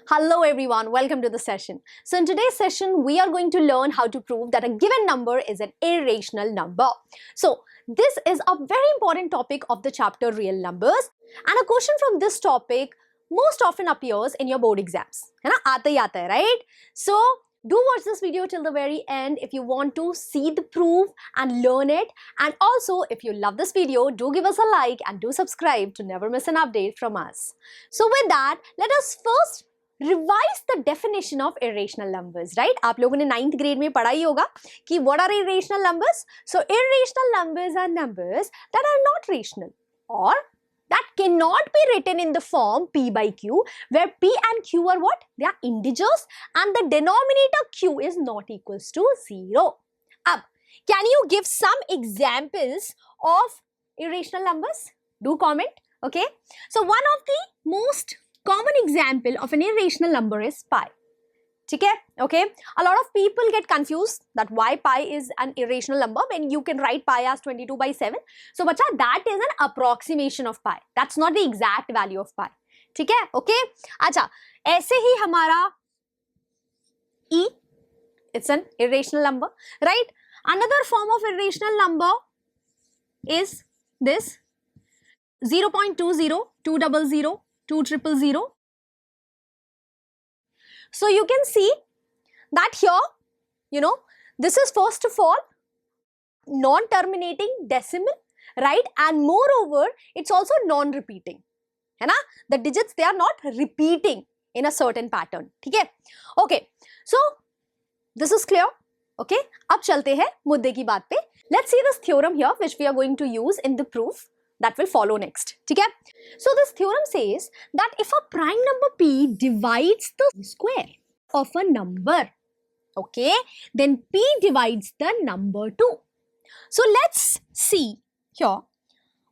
Hello everyone, welcome to the session. So in today's session, we are going to learn how to prove that a given number is an irrational number. So this is a very important topic of the chapter Real Numbers, and a question from this topic most often appears in your board exams. है ना? आता ही आता है, right? So do watch this video till the very end if you want to see the proof and learn it. And also, if you love this video, do give us a like and do subscribe to never miss an update from us. So with that, let us first revise the definition of irrational numbers, right? आप लोगों ने 9th grade में पढ़ा ही होगा कि what are irrational numbers? So irrational numbers are numbers that are not rational or that cannot be written in the form p by q, where p and q are what? They are integers and the denominator q is not equals to 0. Ab, can you give some examples of irrational numbers? Do comment, okay? So one of the most common example of an irrational number is pi. Okay? A lot of people get confused that why pi is an irrational number when you can write pi as 22 by 7. So bacha, that is an approximation of pi. That's not the exact value of pi. Okay? Acha, ऐसे ही हमारा e, it's an irrational number, right? Another form of irrational number is this 0.20, 200, 2000. So you can see that here, this is first of all non-terminating decimal, right? And moreover, it's also non-repeating. The digits, they are not repeating in a certain pattern. Okay, so this is clear. Okay, अब चलते हैं मुद्दे की बात पे. Let's see this theorem here which we are going to use in the proof that will follow next. So this theorem says that if a prime number p divides the square of a number, okay, then p divides the number too. So let's see here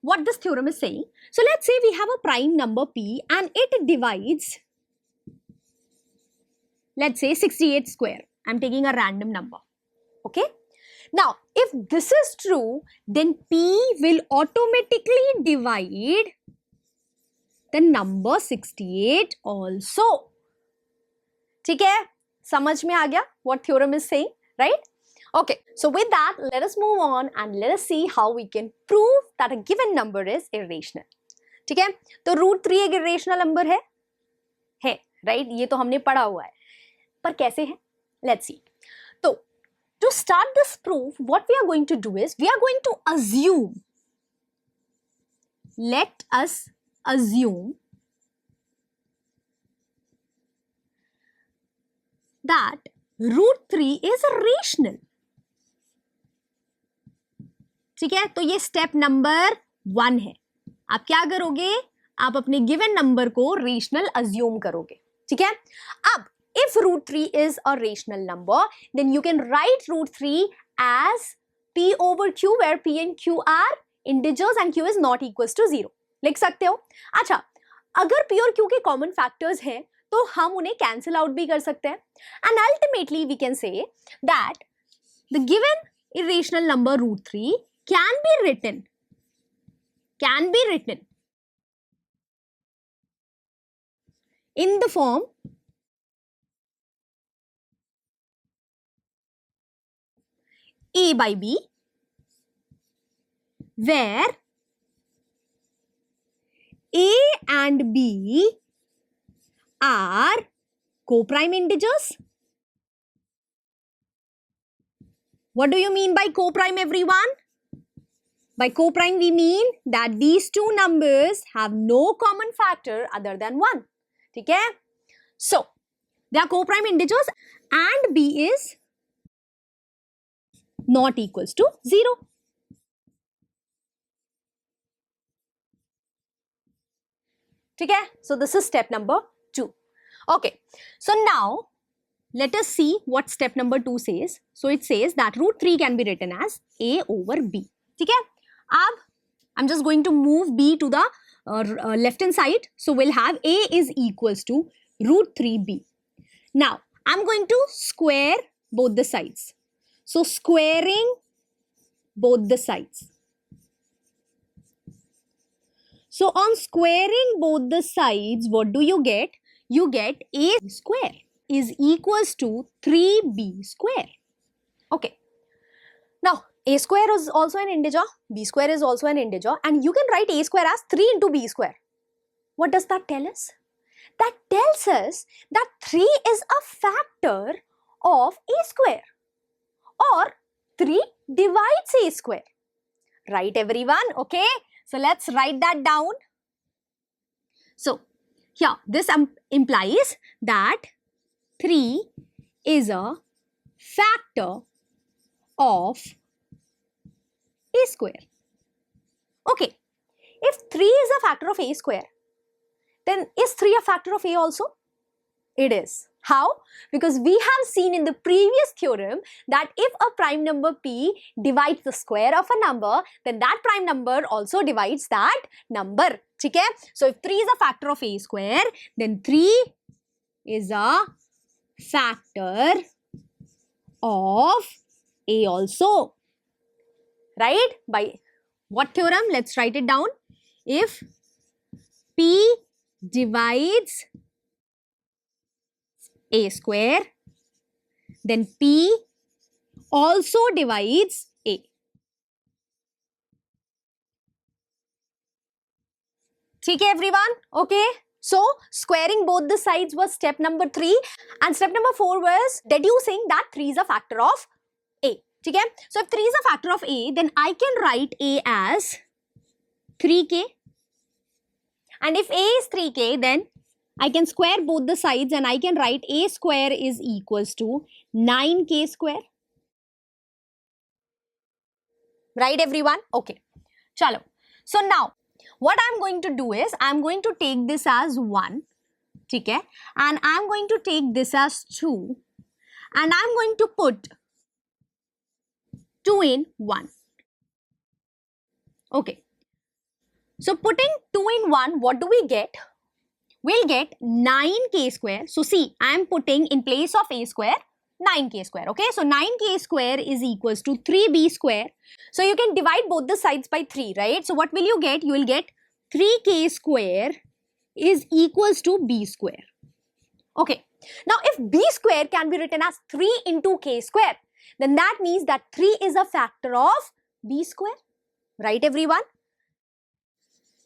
what this theorem is saying. So let's say we have a prime number p and it divides, let's say 68 square. I'm taking a random number. Okay. Now, if this is true, then p will automatically divide the number 68 also. ठीक है? समझ में आ गया what theorem is saying, right? Okay, so with that, let us move on and let us see how we can prove that a given number is irrational. ठीक है? तो √3 एक irrational number है, right? ये तो हमने पढ़ा हुआ है. पर कैसे है? Let's see. तो to start this proof, what we are going to do is, we are going to assume, let us assume that √3 is rational. ठीक है? तो ये step number 1 है. आप क्या करोगे? आप अपने given number को rational assume करोगे. ठीक है? अब if √3 is a rational number, then you can write √3 as p over q, where p and q are integers and q is not equals to 0. लिख सकते हो? अच्छा, अगर p और q के common factors हैं, तो हम उन्हें cancel out भी कर सकते हैं. And ultimately we can say that the given irrational number √3 can be written in the form a by b, where a and b are co-prime integers. What do you mean by co-prime, everyone? By co-prime, we mean that these two numbers have no common factor other than 1. Okay? So, they are co-prime integers and b is not equals to 0. Okay? So, this is step number 2. Okay. So, now let us see what step number 2 says. So, it says that √3 can be written as a over b. Okay? I'm just going to move b to the left hand side. So, we'll have a is equals to √3b. Now, I'm going to square both the sides. So, squaring both the sides. So on squaring both the sides, what do you get? you get a square is equals to 3b square. Okay. Now, a square is also an integer, b square is also an integer, and you can write a square as 3 into b square. What does that tell us? That tells us that 3 is a factor of a square, or 3 divides a square. Right, everyone? Okay. So, let's write that down. So, here this implies that 3 is a factor of a square. Okay, if 3 is a factor of a square, then is 3 a factor of a also? It is. How? Because we have seen in the previous theorem that if a prime number p divides the square of a number, then that prime number also divides that number. Okay? So, if 3 is a factor of a square, then 3 is a factor of a also. Right? By what theorem? Let's write it down. If p divides a square, then p also divides a. Okay, everyone? Okay. So, squaring both the sides was step number 3, and step number 4 was deducing that 3 is a factor of a. Okay? So, if 3 is a factor of a, then I can write a as 3k. And if a is 3k, then I can square both the sides and I can write a square is equals to 9k square. Right, everyone? Okay. Chalo. So, now what I am going to do is I am going to take this as 1. Okay? And I am going to take this as 2. And I am going to put 2 in 1. Okay. So, putting 2 in 1, what do we get? We'll get 9k square. So, see, I am putting in place of a square 9k square. Okay, so 9k square is equals to 3b square. So, you can divide both the sides by 3, right? So, what will you get? You will get 3k square is equals to b square. Okay, now if b square can be written as 3 into k square, then that means that 3 is a factor of b square. Right, everyone?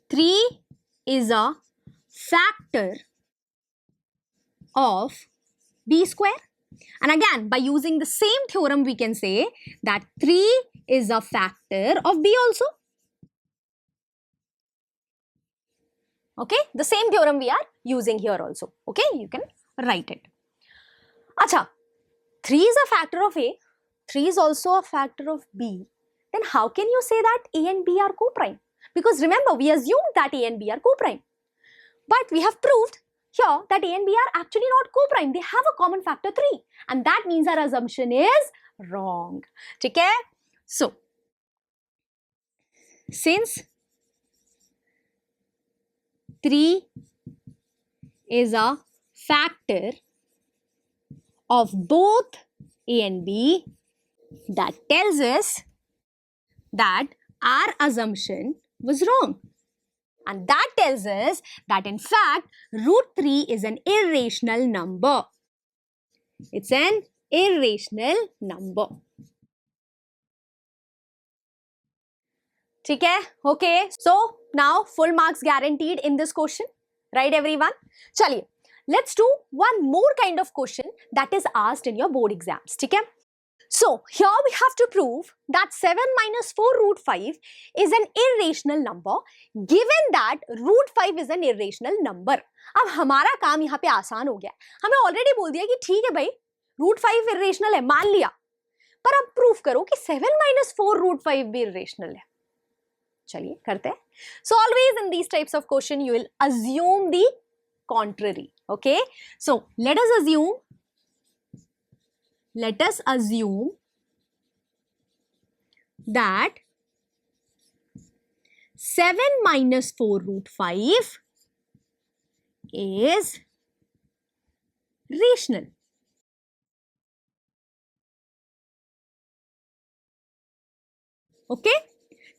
3 is a factor of b square. And again, by using the same theorem, we can say that 3 is a factor of b also. Okay, the same theorem we are using here also. Okay, you can write it. Acha, 3 is a factor of a, 3 is also a factor of b. Then how can you say that a and b are co-prime? Because remember, we assumed that a and b are co-prime. But we have proved here that a and b are actually not co-prime. They have a common factor 3. And that means our assumption is wrong. Okay? So, since 3 is a factor of both a and b, that tells us that our assumption was wrong. And that tells us that in fact, root 3 is an irrational number. It's an irrational number. Okay. So, now full marks guaranteed in this question. Right, everyone? Chaliye, let's do one more kind of question that is asked in your board exams. Okay? So, here we have to prove that 7 minus 4 root 5 is an irrational number given that root 5 is an irrational number. अब हमारा काम यहाँ पे आसान हो गया है. हमें ऑलरेडी बोल दिया कि ठीक है भाई, रूट 5 irrational है, मान लिया. पर अब प्रूफ करो कि 7 minus 4 root 5 भी irrational है. चलिए करते हैं. So, always in these types of question, you will assume the contrary. Okay? So, let us assume that 7 minus 4 root 5 is rational. Okay?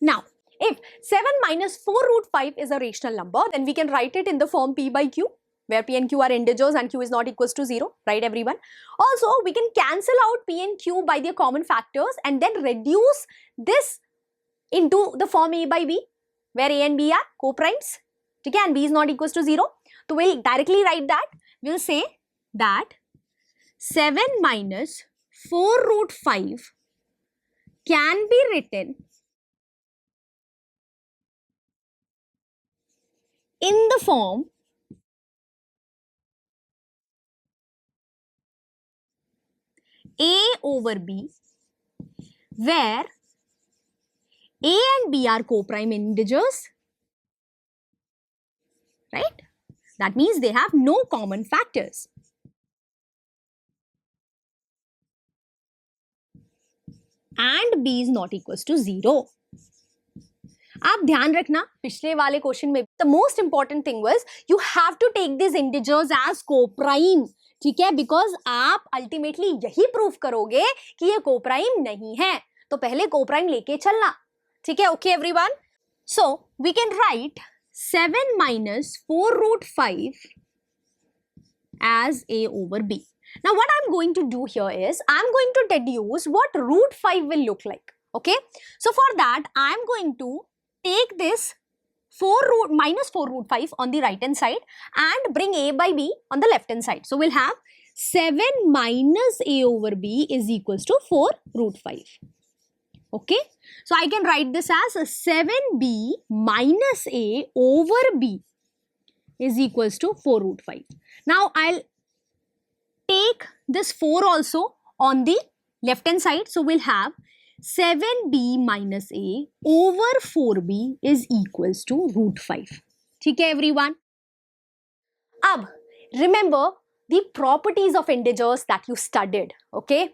Now, if 7 minus 4 root 5 is a rational number, then we can write it in the form p by q. where P and Q are integers and Q is not equals to 0, right everyone? Also, we can cancel out P and Q by their common factors and then reduce this into the form A by B, where A and B are co-primes, okay, and B is not equals to 0. So we'll directly write that. We'll say that 7 minus 4 root 5 can be written in the form A over B, where A and B are co-prime integers, right? That means they have no common factors. And B is not equals to 0. आप ध्यान रखना पिछले वाले question में the most important thing was you have to take these integers as co-prime, ठीक है, because आप ultimately यही प्रूव करोगे कि ये co-prime नहीं है, तो पहले co-prime लेके चलना, ठीक है, okay everyone? So we can write 7 minus 4 root 5 as A over B. Now what I'm going to do here is I'm going to deduce what root 5 will look like, okay? So for that I'm going to take this minus 4 root 5 on the right hand side and bring A by B on the left hand side. So we'll have 7 minus A over B is equals to 4 root 5. Okay, so I can write this as 7B minus A over B is equals to 4 root 5. Now I'll take this 4 also on the left hand side. So we'll have 7B minus A over 4B is equals to root 5. ठीक है everyone? अब remember the properties of integers that you studied, okay?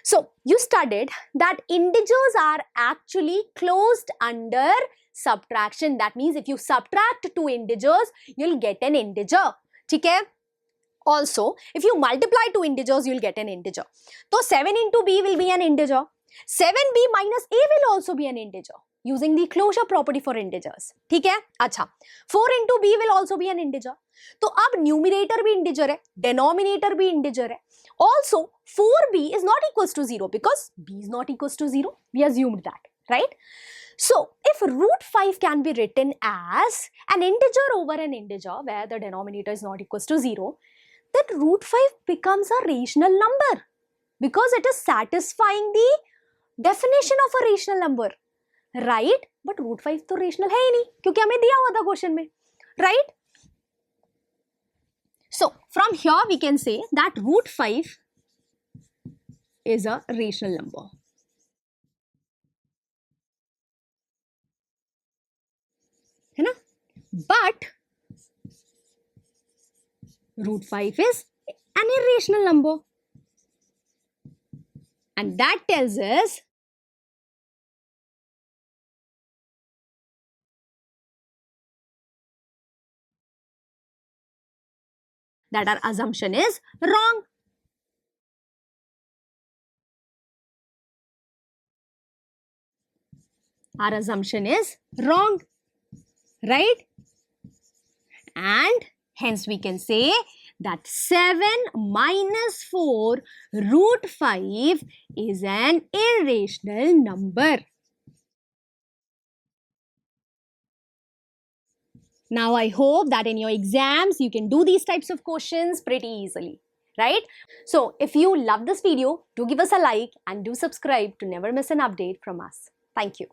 So you studied that integers are actually closed under subtraction. That means if you subtract two integers, you'll get an integer. ठीक है? Also, if you multiply two integers, you'll get an integer. So 7 into B will be an integer. 7B minus A will also be an integer using the closure property for integers. ठीक है? अच्छा, 4 into B will also be an integer. तो अब numerator भी integer है, denominator भी integer है. Also, 4B is not equals to 0 because B is not equals to 0. We assumed that, right? So, if root 5 can be written as an integer over an integer where the denominator is not equals to 0, then root 5 becomes a rational number because it is satisfying the definition of a rational number, right? But root 5 तो rational है ही नहीं क्योंकि हमें दिया हुआ था question में, right? So from here we can say that root 5 is a rational number. है ना? But root 5 is an irrational number. And that tells us that our assumption is wrong. Our assumption is wrong, right? And hence we can say that 7 minus 4 root 5 is an irrational number. Now I hope that in your exams you can do these types of questions pretty easily, right? So if you love this video, do give us a like and do subscribe to never miss an update from us. Thank you.